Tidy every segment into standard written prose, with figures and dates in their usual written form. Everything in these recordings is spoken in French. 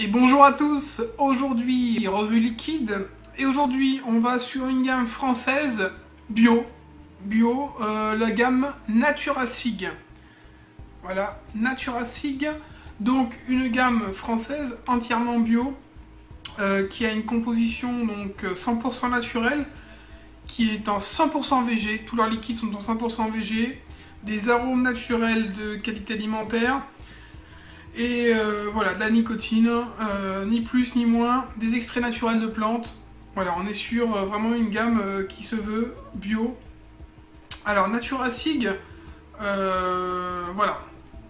Et bonjour à tous, aujourd'hui revue liquide, et aujourd'hui on va sur une gamme française bio, la gamme Naturasig. Voilà, Naturasig, donc une gamme française entièrement bio, qui a une composition donc 100% naturelle, qui est en 100% VG, tous leurs liquides sont en 100% VG, des arômes naturels de qualité alimentaire, et voilà, de la nicotine, ni plus ni moins, des extraits naturels de plantes. Voilà, on est sur vraiment une gamme qui se veut bio. Alors, Naturasig, voilà.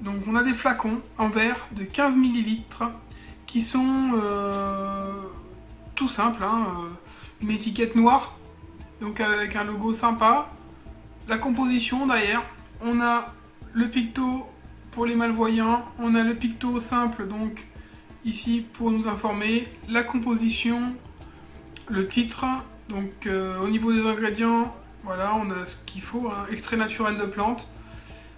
Donc, on a des flacons en verre de 15 ml qui sont tout simples, hein, une étiquette noire, donc avec un logo sympa. La composition derrière, on a le picto pour les malvoyants, on a le picto simple, donc ici pour nous informer, la composition, le titre, donc au niveau des ingrédients, voilà, on a ce qu'il faut, hein, extrait naturel de plantes,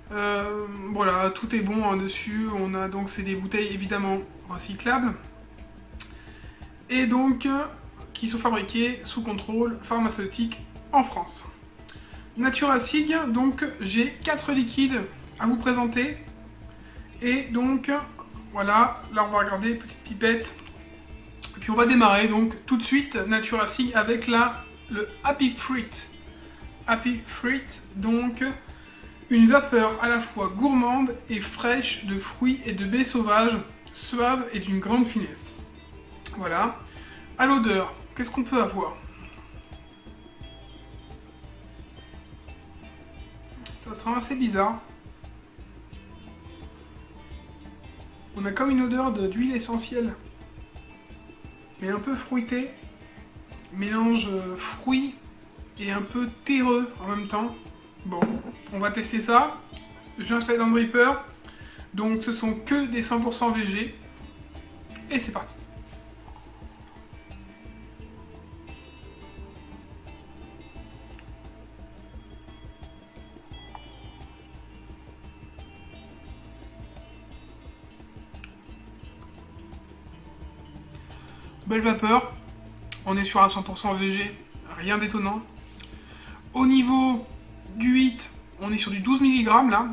voilà, tout est bon, hein, dessus. On a donc, c'est des bouteilles évidemment recyclables, et donc qui sont fabriquées sous contrôle pharmaceutique en France. Naturasig, donc j'ai 4 liquides à vous présenter. Et donc, voilà, là on va regarder, petite pipette. Et puis on va démarrer donc tout de suite Naturasig avec le Happy Fruit. Happy Fruit, donc une vapeur à la fois gourmande et fraîche de fruits et de baies sauvages, suave et d'une grande finesse. Voilà. À l'odeur, qu'est-ce qu'on peut avoir? Ça sent assez bizarre. On a comme une odeur d'huile essentielle, mais un peu fruitée, mélange fruits et un peu terreux en même temps. Bon, on va tester ça. Je l'installe dans le dripper, donc ce sont que des 100% VG, et c'est parti. Belle vapeur, on est sur un 100% VG, rien d'étonnant. Au niveau du HIT, on est sur du 12 mg là.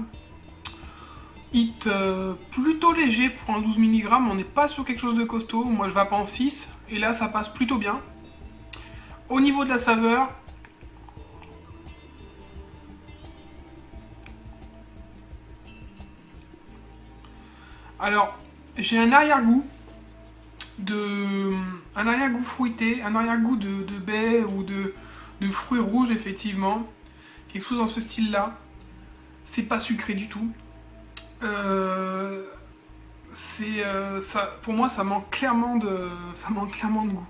HIT plutôt léger pour un 12 mg, on n'est pas sur quelque chose de costaud. Moi je vape en 6 et là ça passe plutôt bien. Au niveau de la saveur, alors j'ai un arrière-goût fruité, un arrière-goût de baies ou de fruits rouges, effectivement, quelque chose dans ce style là. C'est pas sucré du tout, ça, pour moi ça manque clairement de goût.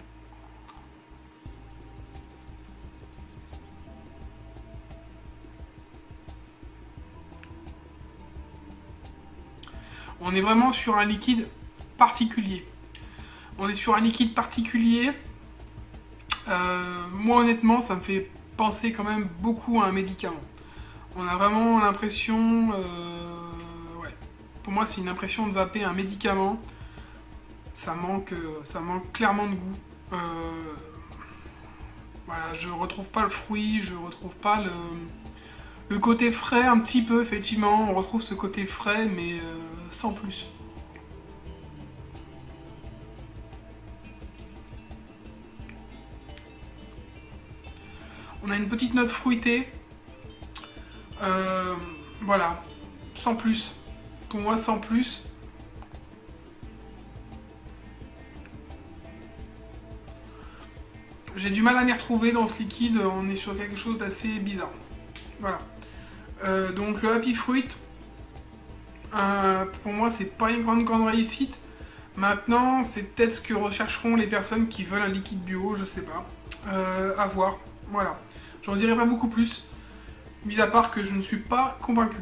On est vraiment sur un liquide particulier. On est sur un liquide particulier. Moi honnêtement ça me fait penser quand même beaucoup à un médicament. On a vraiment l'impression, ouais, pour moi c'est une impression de vaper un médicament. Ça manque clairement de goût. Voilà, je retrouve pas le fruit, je retrouve pas le côté frais un petit peu, effectivement, on retrouve ce côté frais mais sans plus. On a une petite note fruitée, voilà, sans plus. Pour moi, sans plus. J'ai du mal à m'y retrouver dans ce liquide, on est sur quelque chose d'assez bizarre. Voilà. Donc le Happy Fruit, pour moi, c'est pas une grande réussite. Maintenant, c'est peut-être ce que rechercheront les personnes qui veulent un liquide bio, je sais pas. À voir. Voilà. J'en dirai pas beaucoup plus, mis à part que je ne suis pas convaincu.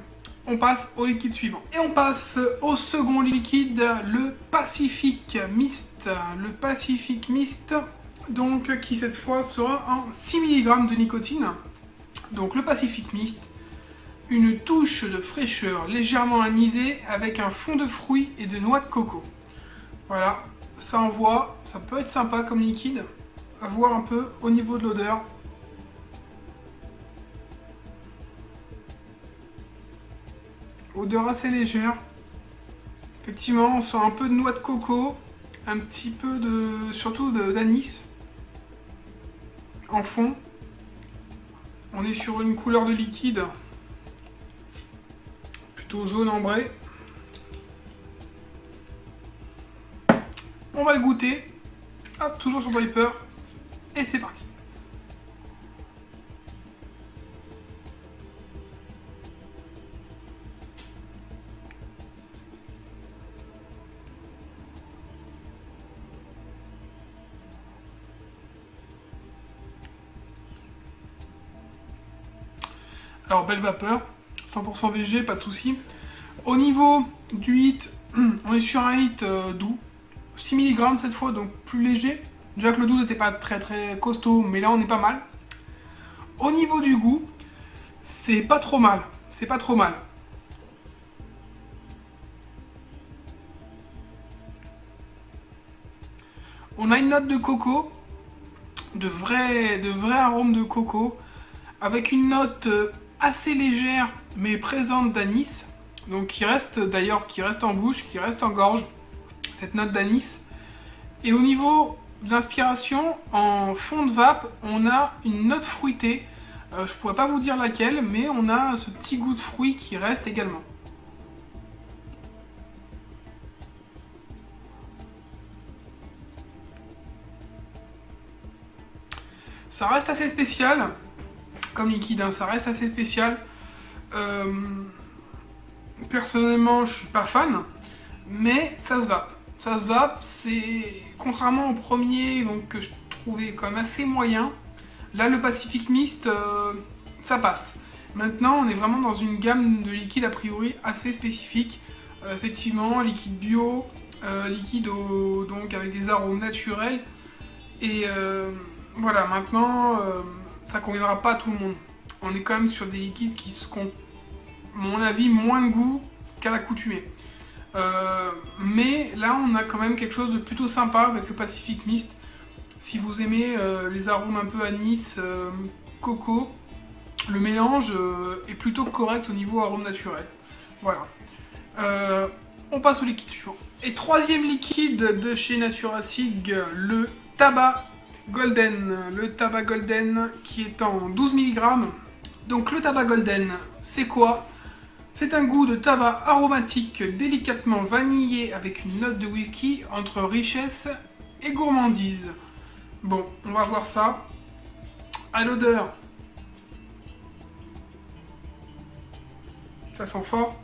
On passe au liquide suivant. Et on passe au second liquide, le Pacific Mist. Le Pacific Mist, donc, qui cette fois sera en 6 mg de nicotine. Donc le Pacific Mist, une touche de fraîcheur légèrement anisée avec un fond de fruits et de noix de coco. Voilà, ça envoie, ça peut être sympa comme liquide, à voir un peu au niveau de l'odeur. Odeur assez légère. Effectivement, on sent un peu de noix de coco, un petit peu de, surtout d'anis en fond. On est sur une couleur de liquide plutôt jaune ambré. On va le goûter. Hop, toujours sur Dripper. Et c'est parti. Alors, belle vapeur. 100% VG, pas de souci. Au niveau du hit, on est sur un hit doux. 6 mg cette fois, donc plus léger. Déjà que le 12 n'était pas très costaud, mais là on est pas mal. Au niveau du goût, c'est pas trop mal. C'est pas trop mal. On a une note de coco, de vrai arôme de coco, avec une note assez légère mais présente d'anis. Donc qui reste en bouche, qui reste en gorge. Cette note d'anis. Et au niveau de l'inspiration, en fond de vape, on a une note fruitée. Je pourrais pas vous dire laquelle, mais on a ce petit goût de fruit qui reste également. Ça reste assez spécial, comme liquide, hein, ça reste assez spécial. Personnellement, je suis pas fan, mais ça se vape. Ça se vape, c'est contrairement au premier donc, que je trouvais quand même assez moyen. Là, le Pacific Mist, ça passe. Maintenant, on est vraiment dans une gamme de liquides a priori assez spécifique. Effectivement, liquide bio, liquide donc avec des arômes naturels. Et voilà, maintenant, ça conviendra pas à tout le monde. On est quand même sur des liquides qui seront, à mon avis, moins de goût qu'à l'accoutumée. Mais là on a quand même quelque chose de plutôt sympa avec le Pacific Mist. Si vous aimez les arômes un peu anis, coco, le mélange est plutôt correct au niveau arôme naturel. Voilà. On passe au liquide suivant. Et troisième liquide de chez Naturasig, le tabac golden. Le tabac golden qui est en 12 mg. Donc le tabac golden, c'est quoi ? C'est un goût de tabac aromatique délicatement vanillé avec une note de whisky entre richesse et gourmandise. Bon, on va voir ça. À l'odeur, ça sent fort.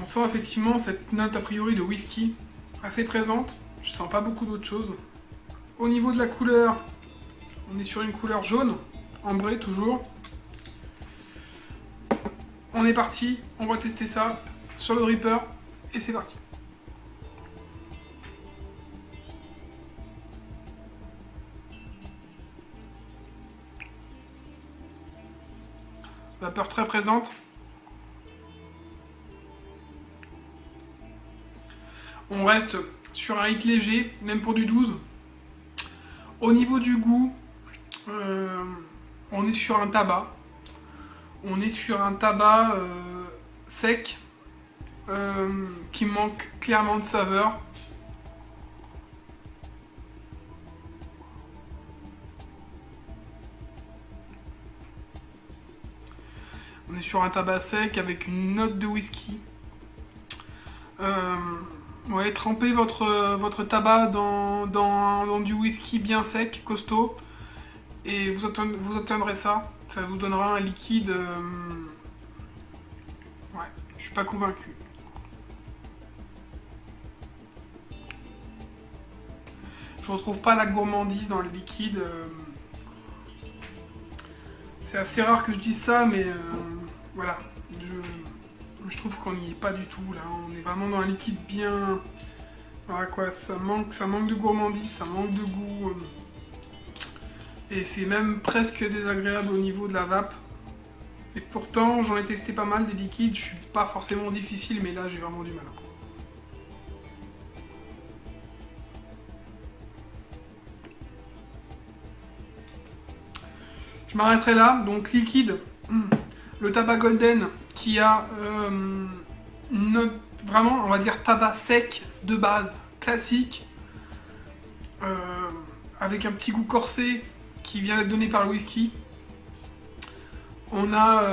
On sent effectivement cette note a priori de whisky assez présente. Je sens pas beaucoup d'autre chose. Au niveau de la couleur, on est sur une couleur jaune, ambrée toujours. On est parti, on va tester ça sur le Dripper et c'est parti. Vapeur très présente. On reste sur un hit léger, même pour du 12. Au niveau du goût, on est sur un tabac. On est sur un tabac sec qui manque clairement de saveur. On est sur un tabac sec avec une note de whisky. Ouais, trempez votre tabac dans du whisky bien sec, costaud, et vous obtiendrez ça. Ça vous donnera un liquide... Ouais, je suis pas convaincu. Je retrouve pas la gourmandise dans le liquide. C'est assez rare que je dise ça, mais voilà. Je trouve qu'on n'y est pas du tout là. On est vraiment dans un liquide bien... Voilà quoi, ça manque de gourmandise, ça manque de goût. Et c'est même presque désagréable au niveau de la vape. Et pourtant, j'en ai testé pas mal des liquides, je suis pas forcément difficile, mais là j'ai vraiment du mal. Je m'arrêterai là. Donc liquide, le tabac Golden qui a vraiment, on va dire, tabac sec de base, classique, avec un petit goût corsé qui vient d'être donné par le whisky. On a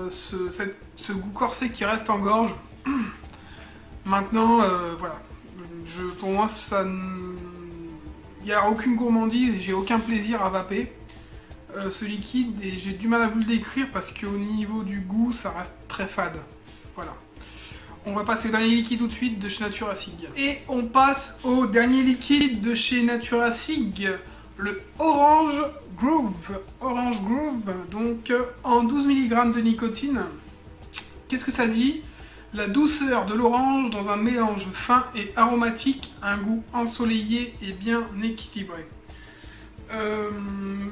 ce goût corsé qui reste en gorge. Maintenant, voilà. Pour moi, il n'y a aucune gourmandise et j'ai aucun plaisir à vaper ce liquide. Et j'ai du mal à vous le décrire parce qu'au niveau du goût, ça reste très fade. Voilà. On va passer au dernier liquide tout de suite de chez Naturasig. Et on passe au dernier liquide de chez Naturasig, le Orange Groove. Orange Groove, donc en 12 mg de nicotine. Qu'est-ce que ça dit? La douceur de l'orange dans un mélange fin et aromatique, un goût ensoleillé et bien équilibré.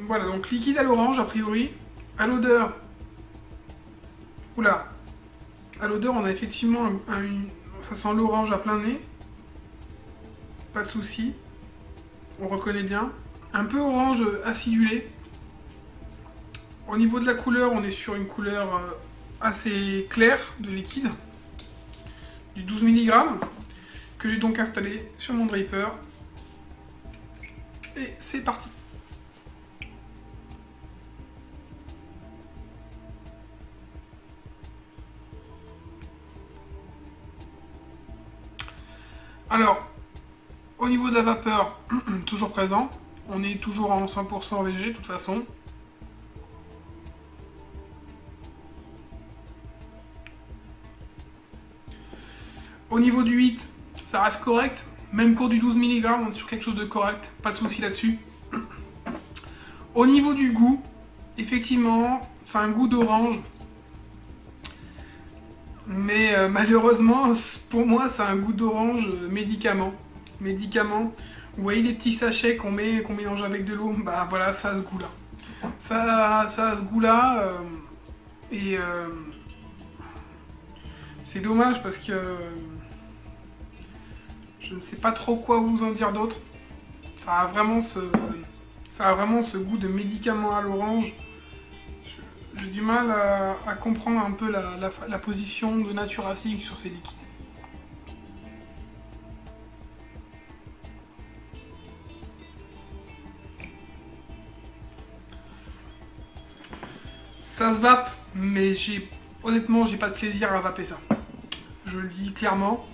Voilà, donc liquide à l'orange a priori. À l'odeur, oula, à l'odeur on a effectivement ça sent l'orange à plein nez. Pas de souci, on reconnaît bien. Un peu orange acidulé. Au niveau de la couleur, on est sur une couleur assez claire de liquide. Du 12 mg que j'ai donc installé sur mon draper. Et c'est parti. Alors, au niveau de la vapeur, toujours présent. On est toujours en 100% VG de toute façon. Au niveau du 8, ça reste correct. Même pour du 12 mg, on est sur quelque chose de correct. Pas de souci là-dessus. Au niveau du goût, effectivement, c'est un goût d'orange. Mais malheureusement, pour moi, c'est un goût d'orange médicament. Médicament. Vous voyez les petits sachets qu'on mélange avec de l'eau? Bah voilà, ça a ce goût-là. Ça a ce goût-là. C'est dommage parce que je ne sais pas trop quoi vous en dire d'autre. Ça a vraiment ce goût de médicament à l'orange. J'ai du mal à comprendre un peu la position de Naturasig sur ces liquides. Ça se vape, mais honnêtement, j'ai pas de plaisir à vaper ça. Je le dis clairement.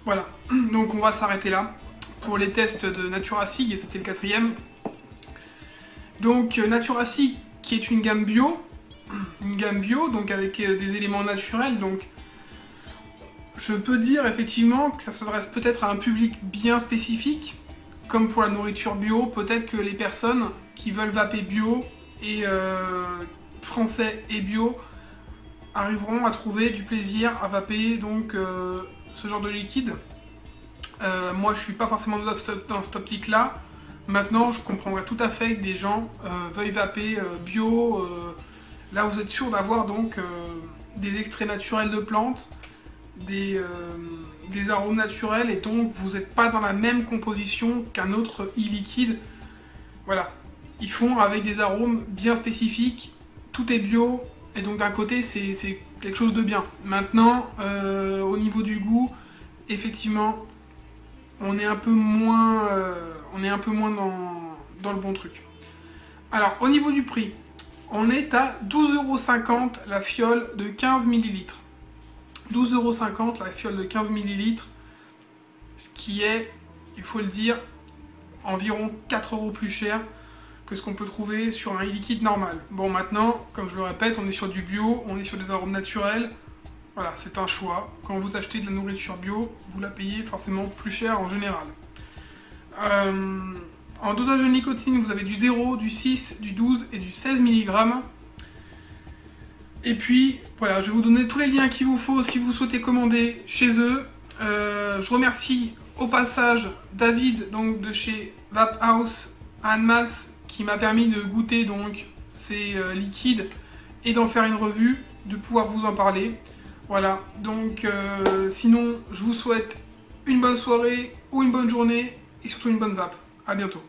Voilà, donc on va s'arrêter là pour les tests de Naturasig, et c'était le 4e. Donc Naturasig, qui est une gamme bio, donc avec des éléments naturels. Donc je peux dire effectivement que ça s'adresse peut-être à un public bien spécifique, comme pour la nourriture bio. Peut-être que les personnes qui veulent vaper bio et français et bio arriveront à trouver du plaisir à vaper donc ce genre de liquide. Moi je suis pas forcément dans cette optique là. Maintenant je comprendrais tout à fait que des gens veuillent vaper bio. Là vous êtes sûr d'avoir donc des extraits naturels de plantes, des arômes naturels, et donc vous n'êtes pas dans la même composition qu'un autre e-liquide. Voilà, ils font avec des arômes bien spécifiques. Tout est bio, et donc d'un côté c'est quelque chose de bien. Maintenant, au niveau du goût, effectivement, on est un peu moins, dans le bon truc. Alors, au niveau du prix, on est à 12,50 € la fiole de 15 ml. 12,50 € la fiole de 15 ml, ce qui est, il faut le dire, environ 4 € plus cher que ce qu'on peut trouver sur un e-liquide normal. Bon, maintenant, comme je le répète, on est sur du bio, on est sur des arômes naturels. Voilà, c'est un choix. Quand vous achetez de la nourriture bio, vous la payez forcément plus cher en général. En dosage de nicotine, vous avez du 0, du 6, du 12 et du 16 mg. Et puis, voilà, je vais vous donner tous les liens qu'il vous faut si vous souhaitez commander chez eux. Je remercie au passage David, donc de chez Vape House à Annemasse, qui m'a permis de goûter donc ces liquides et d'en faire une revue, de pouvoir vous en parler. Voilà, donc sinon je vous souhaite une bonne soirée ou une bonne journée et surtout une bonne vape. À bientôt.